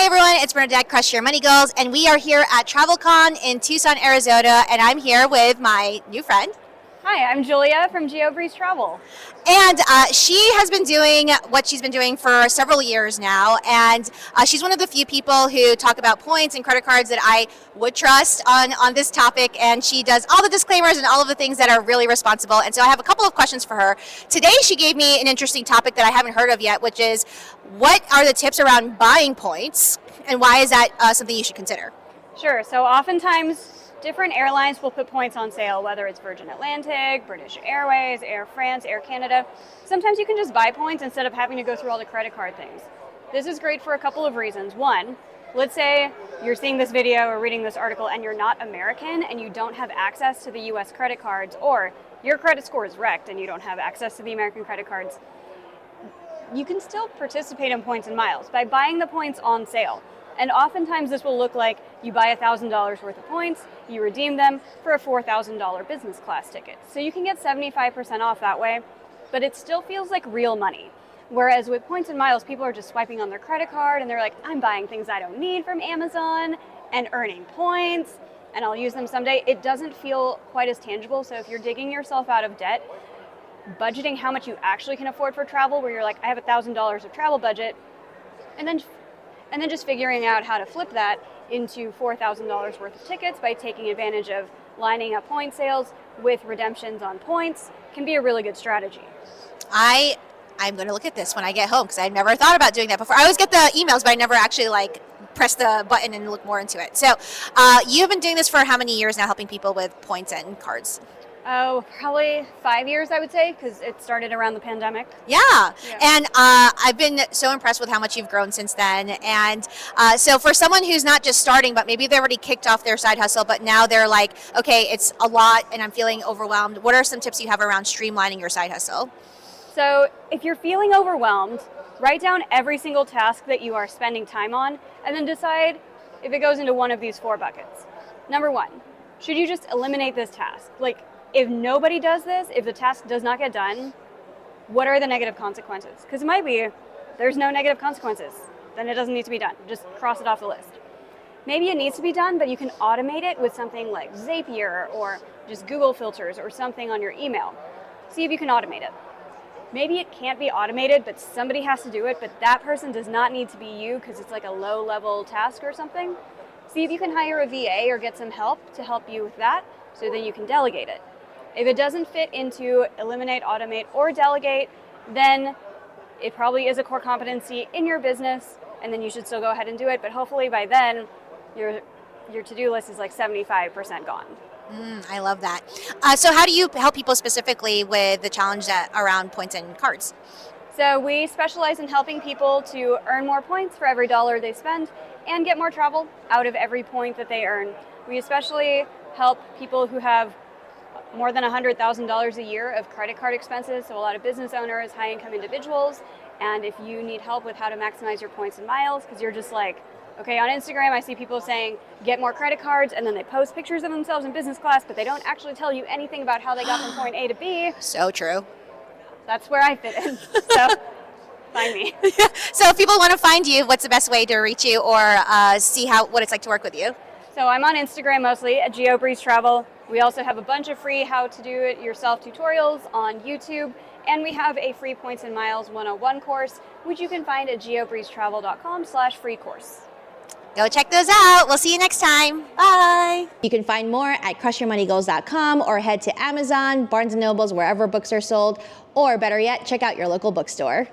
everyone, it's Bernadette, Crush Your Money Goals, and we are here at TravelCon in Tucson, Arizona, and I'm here with my new friend. Hi, I'm Julia from GeoBreeze Travel. And she has been doing what she's been doing for several years now, and she's one of the few people who talk about points and credit cards that I would trust on this topic, and she does all the disclaimers and all of the things that are really responsible. And so I have a couple of questions for her. Today she gave me an interesting topic that I haven't heard of yet, which is what are the tips around buying points, and why is that something you should consider? Sure, so oftentimes different airlines will put points on sale, whether it's Virgin Atlantic, British Airways, Air France, Air Canada. Sometimes you can just buy points instead of having to go through all the credit card things. This is great for a couple of reasons. One, let's say you're seeing this video or reading this article and you're not American and you don't have access to the US credit cards, or your credit score is wrecked and you don't have access to the American credit cards. You can still participate in points and miles by buying the points on sale. And oftentimes this will look like you buy $1,000 worth of points, you redeem them for a $4,000 business class ticket. So you can get 75% off that way, but it still feels like real money. Whereas with points and miles, people are just swiping on their credit card and they're like, I'm buying things I don't need from Amazon and earning points, and I'll use them someday. It doesn't feel quite as tangible. So if you're digging yourself out of debt, budgeting how much you actually can afford for travel, where you're like, I have $1,000 of travel budget, and then just figuring out how to flip that into $4,000 worth of tickets by taking advantage of lining up point sales with redemptions on points can be a really good strategy. I'm going to look at this when I get home because I've never thought about doing that before. I always get the emails, but I never actually press the button and look more into it. So you've been doing this for how many years now, helping people with points and cards? Oh, probably 5 years, I would say, because it started around the pandemic. Yeah. And I've been so impressed with how much you've grown since then. And so for someone who's not just starting, but maybe they've already kicked off their side hustle, but now they're like, okay, it's a lot and I'm feeling overwhelmed. What are some tips you have around streamlining your side hustle? So if you're feeling overwhelmed, write down every single task that you are spending time on and then decide if it goes into one of these 4 buckets. Number 1, should you just eliminate this task? If nobody does this, if the task does not get done, what are the negative consequences? Because it might be there's no negative consequences, then it doesn't need to be done. Just cross it off the list. Maybe it needs to be done, but you can automate it with something like Zapier or just Google filters or something on your email. See if you can automate it. Maybe it can't be automated, but somebody has to do it, but that person does not need to be you because it's like a low-level task or something. See if you can hire a VA or get some help to help you with that so that you can delegate it. If it doesn't fit into eliminate, automate, or delegate, then it probably is a core competency in your business, and then you should still go ahead and do it. But hopefully by then, your to-do list is like 75% gone. I love that. So how do you help people specifically with the challenge around points and cards? So we specialize in helping people to earn more points for every dollar they spend and get more travel out of every point that they earn. We especially help people who have more than $100,000 a year of credit card expenses, so a lot of business owners, high-income individuals, and if you need help with how to maximize your points and miles, because you're just like, okay, on Instagram I see people saying, get more credit cards, and then they post pictures of themselves in business class, but they don't actually tell you anything about how they got from point A to B. So true. That's where I fit in, so find me. So if people want to find you, what's the best way to reach you or see what it's like to work with you? So I'm on Instagram mostly at GeoBreeze Travel. We also have a bunch of free how-to-do-it-yourself tutorials on YouTube, and we have a free Points and Miles 101 course, which you can find at geobreezetravel.com/free course. Go check those out. We'll see you next time. Bye. You can find more at crushyourmoneygoals.com or head to Amazon, Barnes & Noble's, wherever books are sold, or better yet, check out your local bookstore.